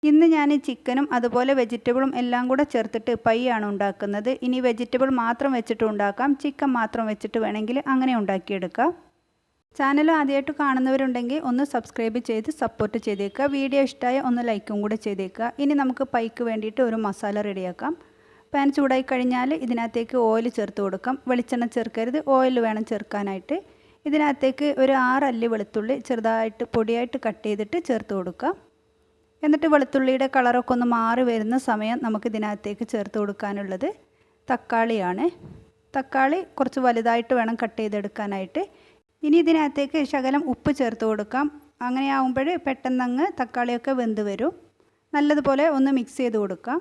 ഇന്ന് ഞാൻ ചിക്കനും അതുപോലെ വെജിറ്റബിളും എല്ലാം കൂടെ ചേർത്തിട്ട് പൈയാണ് ഉണ്ടാക്കുന്നത്. ഇനി വെജിറ്റബിൾ മാത്രം വെച്ചിട്ട് ഉണ്ടാക്കാം, ചിക്കൻ മാത്രം വെച്ചിട്ട് വേണമെങ്കിൽ അങ്ങനെ ഉണ്ടാക്കിയെടുക്കാം. ചാനൽ ആദ്യമായിട്ട് കാണുന്നവരുണ്ടെങ്കിൽ ഒന്ന് സബ്സ്ക്രൈബ് ചെയ്ത് സപ്പോർട്ട് ചെയ്തേക്കുക. വീഡിയോ ഇഷ്ടമായ ഒന്ന് ലൈക്കും കൂടെ ചെയ്തേക്കുക. ഇനി നമുക്ക് പൈക്ക് വേണ്ടിയിട്ട് ഒരു മസാല റെഡിയാക്കാം. പാൻ ചൂടായി കഴിഞ്ഞാൽ ഇതിനകത്തേക്ക് ഓയിൽ ചേർത്ത് കൊടുക്കാം. വെളിച്ചെണ്ണ ചേർക്കരുത്, ഓയിൽ വേണം ചേർക്കാനായിട്ട്. ഇതിനകത്തേക്ക് ഒരു 6 അല്ലി വെളുത്തുള്ളി ചെറുതായിട്ട് പൊടിയായിട്ട് കട്ട് ചെയ്തിട്ട് ചേർത്ത് കൊടുക്കാം. എന്നിട്ട് വെളുത്തുള്ളിയുടെ കളറൊക്കെ ഒന്ന് മാറി വരുന്ന സമയം നമുക്ക് ഇതിനകത്തേക്ക് ചേർത്ത് കൊടുക്കാനുള്ളത് തക്കാളിയാണ്. തക്കാളി കുറച്ച് വലുതായിട്ട് വേണം കട്ട് ചെയ്തെടുക്കാനായിട്ട്. ഇനി ഇതിനകത്തേക്ക് ശകലം ഉപ്പ് ചേർത്ത് കൊടുക്കാം. അങ്ങനെ ആകുമ്പോൾ പെട്ടെന്നങ്ങ് തക്കാളിയൊക്കെ വെന്ത് വരും. നല്ലതുപോലെ ഒന്ന് മിക്സ് ചെയ്ത് കൊടുക്കാം.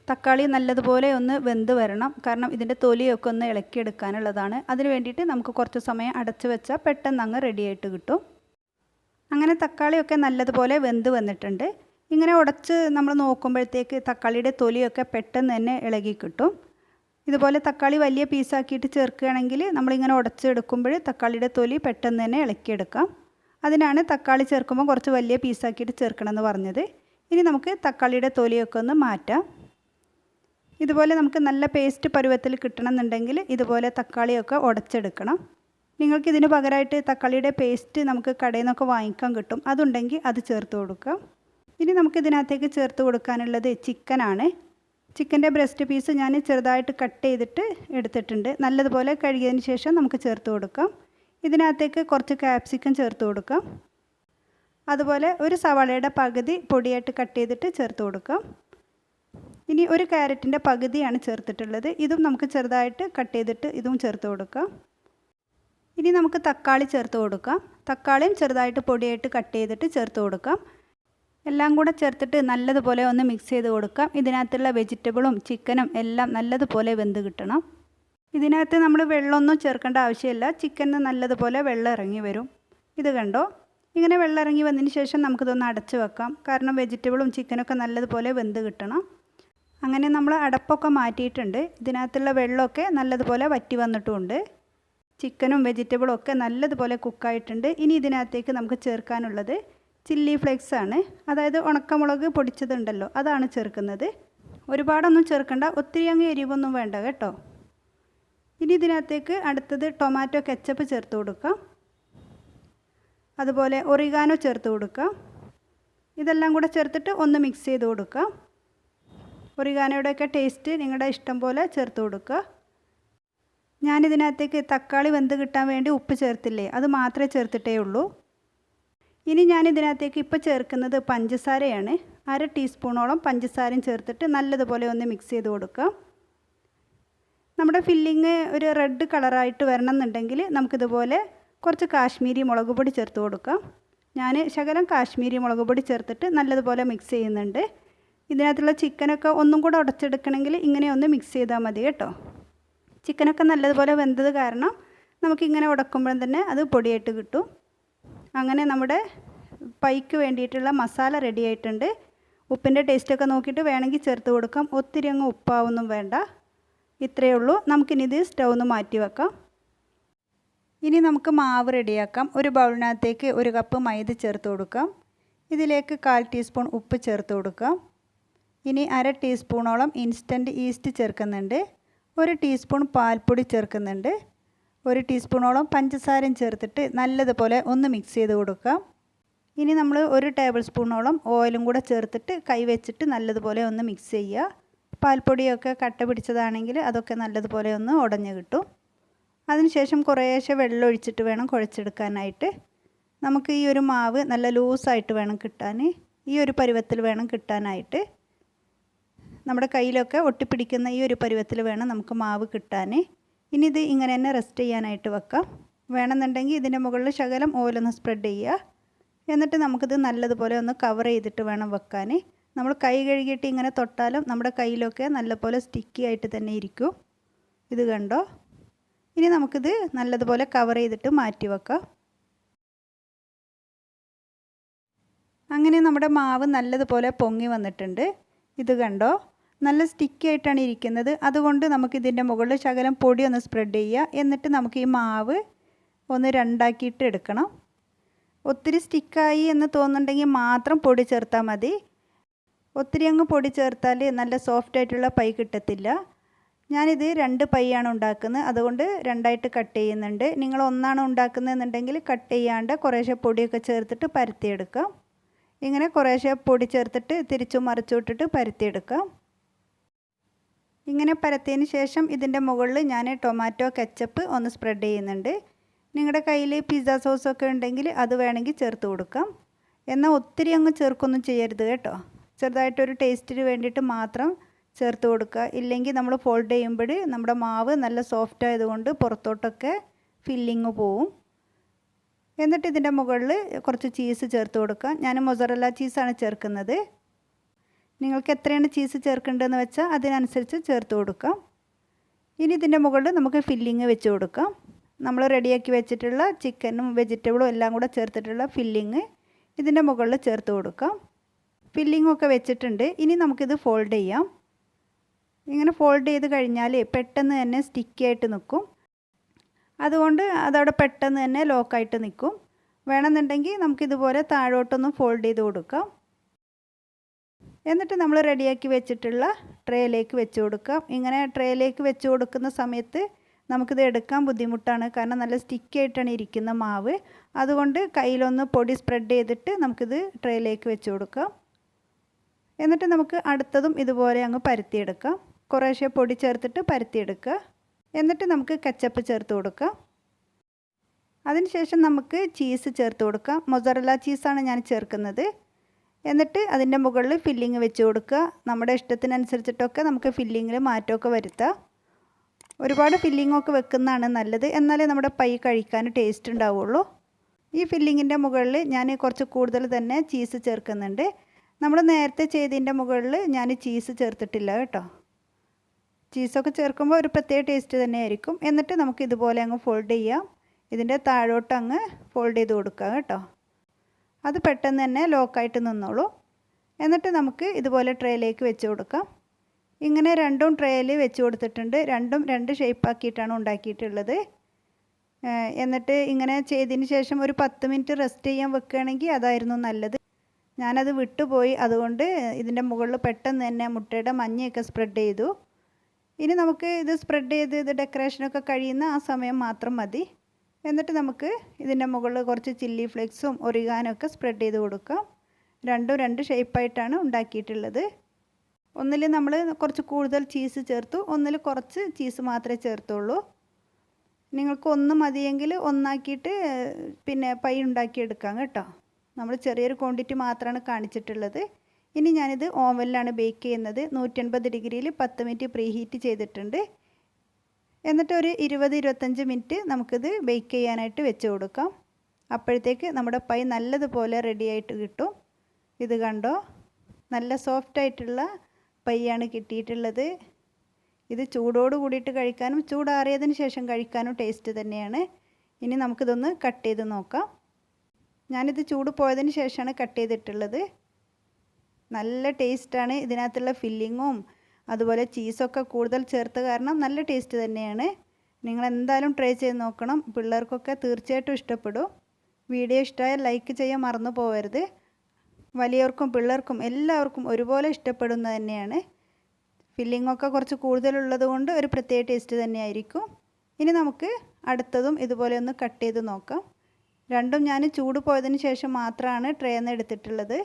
തക്കാളി നല്ലതുപോലെ ഒന്ന് വെന്ത് വരണം, കാരണം ഇതിൻ്റെ തൊലിയൊക്കെ ഒന്ന് ഇളക്കിയെടുക്കാനുള്ളതാണ്. അതിന് വേണ്ടിയിട്ട് നമുക്ക് കുറച്ച് സമയം അടച്ചു വെച്ചാൽ പെട്ടെന്നങ്ങ് റെഡിയായിട്ട് കിട്ടും. അങ്ങനെ തക്കാളിയൊക്കെ നല്ലതുപോലെ വെന്ത് വന്നിട്ടുണ്ട്. ഇങ്ങനെ ഉടച്ച് നമ്മൾ നോക്കുമ്പോഴത്തേക്ക് തക്കാളിയുടെ തൊലിയൊക്കെ പെട്ടെന്ന് തന്നെ ഇളകി കിട്ടും. ഇതുപോലെ തക്കാളി വലിയ പീസാക്കിയിട്ട് ചേർക്കുകയാണെങ്കിൽ നമ്മളിങ്ങനെ ഉടച്ചെടുക്കുമ്പോൾ തക്കാളിയുടെ തൊലി പെട്ടെന്ന് തന്നെ ഇളക്കിയെടുക്കാം. അതിനാണ് തക്കാളി ചേർക്കുമ്പോൾ കുറച്ച് വലിയ പീസാക്കിയിട്ട് ചേർക്കണമെന്ന് പറഞ്ഞത്. ഇനി നമുക്ക് തക്കാളിയുടെ തൊലിയൊക്കെ ഒന്ന് മാറ്റാം. ഇതുപോലെ നമുക്ക് നല്ല പേസ്റ്റ് പരുവത്തിൽ കിട്ടണമെന്നുണ്ടെങ്കിൽ ഇതുപോലെ തക്കാളിയൊക്കെ ഉടച്ചെടുക്കണം. നിങ്ങൾക്കിതിന് പകരമായിട്ട് തക്കാളിയുടെ പേസ്റ്റ് നമുക്ക് കടയിൽ നിന്നൊക്കെ വാങ്ങിക്കാൻ കിട്ടും, അതുണ്ടെങ്കിൽ അത് ചേർത്ത് കൊടുക്കാം. ഇനി നമുക്കിതിനകത്തേക്ക് ചേർത്ത് കൊടുക്കാനുള്ളത് ചിക്കനാണ്. ചിക്കൻ്റെ ബ്രസ്റ്റ് പീസ് ഞാൻ ചെറുതായിട്ട് കട്ട് ചെയ്തിട്ട് എടുത്തിട്ടുണ്ട്. നല്ലതുപോലെ കഴുകിയതിന് ശേഷം നമുക്ക് ചേർത്ത് കൊടുക്കാം. ഇതിനകത്തേക്ക് കുറച്ച് ക്യാപ്സിക്കം ചേർത്ത് കൊടുക്കാം. അതുപോലെ ഒരു സവാളയുടെ പകുതി പൊടിയായിട്ട് കട്ട് ചെയ്തിട്ട് ചേർത്ത് കൊടുക്കാം. ഇനി ഒരു ക്യാരറ്റിൻ്റെ പകുതിയാണ് ചേർത്തിട്ടുള്ളത്. ഇതും നമുക്ക് ചെറുതായിട്ട് കട്ട് ചെയ്തിട്ട് ഇതും ചേർത്ത് കൊടുക്കാം. ഇനി നമുക്ക് തക്കാളി ചേർത്ത് കൊടുക്കാം. തക്കാളിയും ചെറുതായിട്ട് പൊടിയായിട്ട് കട്ട് ചെയ്തിട്ട് ചേർത്ത് കൊടുക്കാം. എല്ലാം കൂടെ ചേർത്തിട്ട് നല്ലതുപോലെ ഒന്ന് മിക്സ് ചെയ്ത് കൊടുക്കാം. ഇതിനകത്തുള്ള വെജിറ്റബിളും ചിക്കനും എല്ലാം നല്ലതുപോലെ വെന്ത് കിട്ടണം. ഇതിനകത്ത് നമ്മൾ വെള്ളമൊന്നും ചേർക്കേണ്ട ആവശ്യമില്ല. ചിക്കന് നല്ലതുപോലെ വെള്ളം ഇറങ്ങി വരും. ഇത് കണ്ടോ? ഇങ്ങനെ വെള്ളം ഇറങ്ങി വന്നതിന് ശേഷം നമുക്കിതൊന്ന് അടച്ച് വെക്കാം, കാരണം വെജിറ്റബിളും ചിക്കനൊക്കെ നല്ലതുപോലെ വെന്ത് കിട്ടണം. അങ്ങനെ നമ്മൾ അടപ്പൊക്കെ മാറ്റിയിട്ടുണ്ട്. ഇതിനകത്തുള്ള വെള്ളമൊക്കെ നല്ലതുപോലെ വറ്റി വന്നിട്ടുമുണ്ട്. ചിക്കനും വെജിറ്റബിളും ഒക്കെ നല്ലതുപോലെ കുക്കായിട്ടുണ്ട്. ഇനി ഇതിനകത്തേക്ക് നമുക്ക് ചേർക്കാനുള്ളത് ചില്ലി ഫ്ലേക്സ് ആണ്. അതായത് ഉണക്കമുളക് പൊടിച്ചതുണ്ടല്ലോ, അതാണ് ചേർക്കുന്നത്. ഒരുപാടൊന്നും ചേർക്കണ്ട, ഒത്തിരി അങ്ങ് എരിവൊന്നും വേണ്ട കേട്ടോ. ഇനി ഇതിനകത്തേക്ക് അടുത്തത് ടൊമാറ്റോ കെച്ചപ്പ് ചേർത്ത് കൊടുക്കാം. അതുപോലെ ഒറിഗാനോ ചേർത്ത് കൊടുക്കാം. ഇതെല്ലാം കൂടെ ചേർത്തിട്ട് ഒന്ന് മിക്സ് ചെയ്ത് കൊടുക്കാം. ഒറിഗാനോയുടെയൊക്കെ ടേസ്റ്റ് നിങ്ങളുടെ ഇഷ്ടം പോലെ ചേർത്ത് കൊടുക്കുക. ഞാനിതിനകത്തേക്ക് തക്കാളി വെന്ത് കിട്ടാൻ വേണ്ടി ഉപ്പ് ചേർത്തില്ലേ, അത് മാത്രമേ ചേർത്തിട്ടേ ഉള്ളൂ. ഇനി ഞാനിതിനകത്തേക്ക് ഇപ്പോൾ ചേർക്കുന്നത് പഞ്ചസാരയാണ്. 1/2 ടീസ്പൂണോളം പഞ്ചസാരയും ചേർത്തിട്ട് നല്ലതുപോലെ ഒന്ന് മിക്സ് ചെയ്ത് കൊടുക്കാം. നമ്മുടെ ഫില്ലിങ് ഒരു റെഡ് കളറായിട്ട് വരണം എന്നുണ്ടെങ്കിൽ നമുക്കിതുപോലെ കുറച്ച് കാശ്മീരി മുളക് പൊടി ചേർത്ത് കൊടുക്കാം. ഞാൻ ശകലം കാശ്മീരി മുളക് പൊടി ചേർത്തിട്ട് നല്ലതുപോലെ മിക്സ് ചെയ്യുന്നുണ്ട്. ഇതിനകത്തുള്ള ചിക്കനൊക്കെ ഒന്നും കൂടെ ഉടച്ചെടുക്കണമെങ്കിൽ ഇങ്ങനെ ഒന്ന് മിക്സ് ചെയ്താൽ മതി കേട്ടോ. ചിക്കനൊക്കെ നല്ലതുപോലെ വെന്തത് കാരണം നമുക്കിങ്ങനെ ഉടക്കുമ്പോൾ തന്നെ അത് പൊടിയായിട്ട് കിട്ടും. അങ്ങനെ നമ്മുടെ പൈക്ക് വേണ്ടിയിട്ടുള്ള മസാല റെഡി ആയിട്ടുണ്ട്. ഉപ്പിൻ്റെ ടേസ്റ്റൊക്കെ നോക്കിയിട്ട് വേണമെങ്കിൽ ചേർത്ത് കൊടുക്കാം. ഒത്തിരി അങ്ങ് ഉപ്പാവൊന്നും വേണ്ട. ഇത്രയേ ഉള്ളൂ. നമുക്കിനി ഇത് സ്റ്റൗ ഒന്ന് മാറ്റി വെക്കാം. ഇനി നമുക്ക് മാവ് റെഡിയാക്കാം. ഒരു ബൗളിനകത്തേക്ക് 1 കപ്പ് മൈദ ചേർത്ത് കൊടുക്കാം. ഇതിലേക്ക് 1/4 ടീസ്പൂൺ ഉപ്പ് ചേർത്ത് കൊടുക്കാം. ഇനി 1/2 ടീസ്പൂണോളം ഇൻസ്റ്റൻറ്റ് ഈസ്റ്റ് ചേർക്കുന്നുണ്ട്. 1 ടീസ്പൂൺ പാൽപ്പൊടി ചേർക്കുന്നുണ്ട്. 1 ടീസ്പൂണോളം പഞ്ചസാരയും ചേർത്തിട്ട് നല്ലതുപോലെ ഒന്ന് മിക്സ് ചെയ്ത് കൊടുക്കാം. ഇനി നമ്മൾ 1 ടേബിൾ സ്പൂണോളം ഓയിലും കൂടെ ചേർത്തിട്ട് കൈ വെച്ചിട്ട് നല്ലതുപോലെ ഒന്ന് മിക്സ് ചെയ്യുക. പാൽപ്പൊടിയൊക്കെ കട്ട പിടിച്ചതാണെങ്കിൽ അതൊക്കെ നല്ലതുപോലെ ഒന്ന് ഉടഞ്ഞ് കിട്ടും. അതിനുശേഷം കുറേശ്ശെ വെള്ളം ഒഴിച്ചിട്ട് വേണം കുഴച്ചെടുക്കാനായിട്ട്. നമുക്ക് ഈ ഒരു മാവ് നല്ല ലൂസായിട്ട് വേണം കിട്ടാൻ. ഈ ഒരു പരുവത്തിൽ വേണം കിട്ടാനായിട്ട്. നമ്മുടെ കയ്യിലൊക്കെ ഒട്ടിപ്പിടിക്കുന്ന ഈ ഒരു പരുവത്തിൽ വേണം നമുക്ക് മാവ് കിട്ടാൻ. ഇനി ഇത് ഇങ്ങനെ തന്നെ റെസ്റ്റ് ചെയ്യാനായിട്ട് വെക്കാം. വേണമെന്നുണ്ടെങ്കിൽ ഇതിൻ്റെ മുകളിൽ ശകലം ഓയിലൊന്ന് സ്പ്രെഡ് ചെയ്യുക. എന്നിട്ട് നമുക്കിത് നല്ലതുപോലെ ഒന്ന് കവർ ചെയ്തിട്ട് വേണം വെക്കാൻ. നമ്മൾ കൈ കഴുകിയിട്ട് ഇങ്ങനെ തൊട്ടാലും നമ്മുടെ കയ്യിലൊക്കെ നല്ലപോലെ സ്റ്റിക്കി ആയിട്ട് തന്നെ ഇരിക്കും. ഇത് കണ്ടോ? ഇനി നമുക്കിത് നല്ലതുപോലെ കവർ ചെയ്തിട്ട് മാറ്റി വെക്കാം. അങ്ങനെ നമ്മുടെ മാവ് നല്ലതുപോലെ പൊങ്ങി വന്നിട്ടുണ്ട്. ഇത് കണ്ടോ? നല്ല സ്റ്റിക്കി ആയിട്ടാണ് ഇരിക്കുന്നത്. അതുകൊണ്ട് നമുക്കിതിൻ്റെ മുകളിൽ ശകലം പൊടി ഒന്ന് സ്പ്രെഡ് ചെയ്യുക. എന്നിട്ട് നമുക്ക് ഈ മാവ് ഒന്ന് രണ്ടാക്കിയിട്ട് എടുക്കണം. ഒത്തിരി സ്റ്റിക്കായി എന്ന് തോന്നുന്നുണ്ടെങ്കിൽ മാത്രം പൊടി ചേർത്താൽ മതി. ഒത്തിരി അങ്ങ് പൊടി ചേർത്താൽ നല്ല സോഫ്റ്റ് ആയിട്ടുള്ള പൈ കിട്ടത്തില്ല. ഞാനിത് 2 പൈയാണ് ഉണ്ടാക്കുന്നത്, അതുകൊണ്ട് 2ആയിട്ട് കട്ട് ചെയ്യുന്നുണ്ട്. നിങ്ങൾ ഒന്നാണ് ഉണ്ടാക്കുന്നതെന്നുണ്ടെങ്കിൽ കട്ട് ചെയ്യാണ്ട് കുറേശ്ശെ പൊടിയൊക്കെ ചേർത്തിട്ട് പരത്തിയെടുക്കാം. ഇങ്ങനെ കുറേശ്ശെ പൊടി ചേർത്തിട്ട് തിരിച്ചും മറിച്ചും ഇട്ടിട്ട് പരത്തിയെടുക്കാം. ഇങ്ങനെ പരത്തിയതിന് ശേഷം ഇതിൻ്റെ മുകളിൽ ഞാൻ ടൊമാറ്റോ കെച്ചപ്പ് ഒന്ന് സ്പ്രെഡ് ചെയ്യുന്നുണ്ട്. നിങ്ങളുടെ കയ്യിൽ പിസ്സ സോസൊക്കെ ഉണ്ടെങ്കിൽ അത് വേണമെങ്കിൽ ചേർത്ത് കൊടുക്കാം. എന്നാൽ ഒത്തിരി അങ്ങ് ചേർക്കൊന്നും ചെയ്യരുത് കേട്ടോ. ചെറുതായിട്ടൊരു ടേസ്റ്റിന് വേണ്ടിയിട്ട് മാത്രം ചേർത്ത് കൊടുക്കുക. ഇല്ലെങ്കിൽ നമ്മൾ ഫോൾഡ് ചെയ്യുമ്പോൾ നമ്മുടെ മാവ് നല്ല സോഫ്റ്റ് ആയതുകൊണ്ട് പുറത്തോട്ടൊക്കെ ഫില്ലിങ് പോവും. എന്നിട്ട് ഇതിൻ്റെ മുകളിൽ കുറച്ച് ചീസ് ചേർത്ത് കൊടുക്കുക. ഞാൻ മൊസറല്ല ചീസാണ് ചേർക്കുന്നത്. നിങ്ങൾക്ക് എത്രയാണ് ചീസ് ചേർക്കേണ്ടതെന്ന് വെച്ചാൽ അതിനനുസരിച്ച് ചേർത്ത് കൊടുക്കാം. ഇനി ഇതിൻ്റെ മുകളിൽ നമുക്ക് ഫില്ലിങ് വെച്ച് കൊടുക്കാം. നമ്മൾ റെഡിയാക്കി വെച്ചിട്ടുള്ള ചിക്കനും വെജിറ്റബിളും എല്ലാം കൂടെ ചേർത്തിട്ടുള്ള ഫില്ലിങ് ഇതിൻ്റെ മുകളിൽ ചേർത്ത് കൊടുക്കാം. ഫില്ലിങ്ങൊക്കെ വെച്ചിട്ടുണ്ട്. ഇനി നമുക്കിത് ഫോൾഡ് ചെയ്യാം. ഇങ്ങനെ ഫോൾഡ് ചെയ്ത് കഴിഞ്ഞാൽ പെട്ടെന്ന് തന്നെ സ്റ്റിക്കി ആയിട്ട് നിൽക്കും. അതുകൊണ്ട് അതവിടെ പെട്ടെന്ന് തന്നെ ലോക്കായിട്ട് നിൽക്കും. വേണമെന്നുണ്ടെങ്കിൽ നമുക്കിതുപോലെ താഴോട്ടൊന്ന് ഫോൾഡ് ചെയ്ത് കൊടുക്കാം. എന്നിട്ട് നമ്മൾ റെഡിയാക്കി വെച്ചിട്ടുള്ള ട്രേയിലേക്ക് വെച്ച് കൊടുക്കാം. ഇങ്ങനെ ട്രേയിലേക്ക് വെച്ച് കൊടുക്കുന്ന സമയത്ത് നമുക്കിത് എടുക്കാൻ ബുദ്ധിമുട്ടാണ്, കാരണം നല്ല സ്റ്റിക്കി ആയിട്ടാണ് ഇരിക്കുന്ന മാവ്. അതുകൊണ്ട് കയ്യിലൊന്ന് പൊടി സ്പ്രെഡ് ചെയ്തിട്ട് നമുക്കിത് ട്രേയിലേക്ക് വെച്ച് കൊടുക്കാം. എന്നിട്ട് നമുക്ക് അടുത്തതും ഇതുപോലെ അങ്ങ് പരത്തിയെടുക്കാം. കുറേശ്ശെ പൊടി ചേർത്തിട്ട് പരത്തിയെടുക്കുക. എന്നിട്ട് നമുക്ക് കെച്ചപ്പ് ചേർത്ത് കൊടുക്കാം. അതിനുശേഷം നമുക്ക് ചീസ് ചേർത്ത് കൊടുക്കാം. മൊസറല്ല ചീസാണ് ഞാൻ ചേർക്കുന്നത്. എന്നിട്ട് അതിൻ്റെ മുകളിൽ ഫില്ലിങ് വെച്ച് കൊടുക്കുക. നമ്മുടെ ഇഷ്ടത്തിനനുസരിച്ചിട്ടൊക്കെ നമുക്ക് ഫില്ലിങ്ങിൽ മാറ്റമൊക്കെ വരുത്താം. ഒരുപാട് ഫില്ലിങ്ങൊക്കെ വെക്കുന്നതാണ് നല്ലത്, എന്നാലേ നമ്മുടെ പൈ കഴിക്കാൻ ടേസ്റ്റ് ഉണ്ടാവുള്ളൂ. ഈ ഫില്ലിങ്ങിൻ്റെ മുകളിൽ ഞാൻ കുറച്ച് കൂടുതൽ തന്നെ ചീസ് ചേർക്കുന്നുണ്ട്. നമ്മൾ നേരത്തെ ചെയ്തതിൻ്റെ മുകളിൽ ഞാൻ ചീസ് ചേർത്തിട്ടില്ല കേട്ടോ. ചീസൊക്കെ ചേർക്കുമ്പോൾ ഒരു പ്രത്യേക ടേസ്റ്റ് തന്നെയായിരിക്കും. എന്നിട്ട് നമുക്ക് ഇതുപോലെ അങ്ങ് ഫോൾഡ് ചെയ്യാം. ഇതിൻ്റെ താഴോട്ട് അങ്ങ് ഫോൾഡ് ചെയ്ത് കൊടുക്കുക കേട്ടോ. അത് പെട്ടെന്ന് തന്നെ ലോക്കായിട്ട് നിന്നോളൂ. എന്നിട്ട് നമുക്ക് ഇതുപോലെ ട്രേയിലേക്ക് വെച്ച് കൊടുക്കാം. ഇങ്ങനെ രണ്ടും ട്രേയിൽ വെച്ച് കൊടുത്തിട്ടുണ്ട്. രണ്ടും 2 ഷേപ്പാക്കിയിട്ടാണ് ഉണ്ടാക്കിയിട്ടുള്ളത്. എന്നിട്ട് ഇങ്ങനെ ചെയ്തതിന് ശേഷം ഒരു 10 മിനിറ്റ് റെസ്റ്റ് ചെയ്യാൻ വെക്കുകയാണെങ്കിൽ അതായിരുന്നു നല്ലത്. ഞാനത് വിട്ടുപോയി. അതുകൊണ്ട് ഇതിൻ്റെ മുകളിൽ പെട്ടെന്ന് തന്നെ മുട്ടയുടെ മഞ്ഞയൊക്കെ സ്പ്രെഡ് ചെയ്തു. ഇനി നമുക്ക് ഇത് സ്പ്രെഡ് ചെയ്ത് ഇത് ഡെക്കറേഷനൊക്കെ കഴിയുന്ന ആ സമയം മാത്രം മതി. എന്നിട്ട് നമുക്ക് ഇതിൻ്റെ മുകളിൽ കുറച്ച് ചില്ലി ഫ്ലേക്സും ഒറിഗാനോ ഒക്കെ സ്പ്രെഡ് ചെയ്ത് കൊടുക്കാം. രണ്ടും 2 ഷേപ്പായിട്ടാണ് ഉണ്ടാക്കിയിട്ടുള്ളത്. ഒന്നിൽ നമ്മൾ കുറച്ച് കൂടുതൽ ചീസ് ചേർത്തു, ഒന്നിൽ കുറച്ച് ചീസ് മാത്രമേ ചേർത്തുള്ളൂ. നിങ്ങൾക്ക് ഒന്ന് മതിയെങ്കിൽ ഒന്നാക്കിയിട്ട് പിന്നെ പൈ ഉണ്ടാക്കിയെടുക്കാം കേട്ടോ. നമ്മൾ ചെറിയൊരു ക്വാണ്ടിറ്റി മാത്രമാണ് കാണിച്ചിട്ടുള്ളത്. ഇനി ഞാനിത് ഓവനിലാണ് ബേക്ക് ചെയ്യുന്നത്. 180 ഡിഗ്രിയിൽ 10 മിനിറ്റ് പ്രീ ഹീറ്റ് ചെയ്തിട്ടുണ്ട്. എന്നിട്ട് ഒരു 20-25 മിനിറ്റ് നമുക്കിത് ബേക്ക് ചെയ്യാനായിട്ട് വെച്ച് കൊടുക്കാം. അപ്പോഴത്തേക്ക് നമ്മുടെ പൈ നല്ലതുപോലെ റെഡി ആയിട്ട് കിട്ടും. ഇത് കണ്ടോ, നല്ല സോഫ്റ്റായിട്ടുള്ള പൈയാണ് കിട്ടിയിട്ടുള്ളത്. ഇത് ചൂടോട് കൂടിയിട്ട് കഴിക്കാനും ചൂടാറിയതിന് ശേഷം കഴിക്കാനും ടേസ്റ്റ് തന്നെയാണ്. ഇനി നമുക്കിതൊന്ന് കട്ട് ചെയ്ത് നോക്കാം. ഞാനിത് ചൂട് പോയതിന് ശേഷമാണ് കട്ട് ചെയ്തിട്ടുള്ളത്. നല്ല ടേസ്റ്റാണ്. ഇതിനകത്തുള്ള ഫില്ലിങ്ങും അതുപോലെ ചീസൊക്കെ കൂടുതൽ ചേർത്ത കാരണം നല്ല ടേസ്റ്റ് തന്നെയാണ്. നിങ്ങൾ എന്തായാലും ട്രൈ ചെയ്ത് നോക്കണം. പിള്ളേർക്കൊക്കെ തീർച്ചയായിട്ടും ഇഷ്ടപ്പെടും. വീഡിയോ ഇഷ്ടമായാൽ ലൈക്ക് ചെയ്യാൻ മറന്നു പോകരുത്. വലിയവർക്കും പിള്ളേർക്കും എല്ലാവർക്കും ഒരുപോലെ ഇഷ്ടപ്പെടുന്നത് തന്നെയാണ്. ഫില്ലിങ്ങൊക്കെ കുറച്ച് കൂടുതലുള്ളത് കൊണ്ട് ഒരു പ്രത്യേക ടേസ്റ്റ് തന്നെയായിരിക്കും. ഇനി നമുക്ക് അടുത്തതും ഇതുപോലെ ഒന്ന് കട്ട് ചെയ്ത് നോക്കാം. രണ്ടും ഞാൻ ചൂട് പോയതിന് ശേഷം മാത്രമാണ് ട്രേയിൽ നിന്ന് എടുത്തിട്ടുള്ളത്.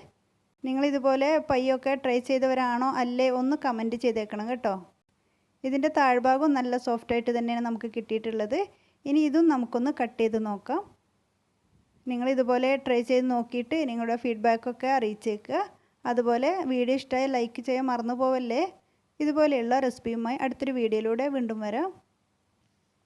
നിങ്ങളിതുപോലെ പയ്യൊക്കെ ട്രൈ ചെയ്തവരാണോ അല്ലേ ഒന്ന് കമൻറ്റ് ചെയ്തേക്കണം കേട്ടോ. ഇതിൻ്റെ താഴ്ഭാഗം നല്ല സോഫ്റ്റായിട്ട് തന്നെയാണ് നമുക്ക് കിട്ടിയിട്ടുള്ളത്. ഇനി ഇതും നമുക്കൊന്ന് കട്ട് ചെയ്ത് നോക്കാം. നിങ്ങളിതുപോലെ ട്രൈ ചെയ്ത് നോക്കിയിട്ട് നിങ്ങളുടെ ഫീഡ്ബാക്കൊക്കെ അറിയിച്ചേക്കുക. അതുപോലെ വീഡിയോ ഇഷ്ടമായി ലൈക്ക് ചെയ്യാൻ മറന്നു പോവല്ലേ. ഇതുപോലെയുള്ള റെസിപ്പിയുമായി അടുത്തൊരു വീഡിയോയിലൂടെ വീണ്ടും വരാം.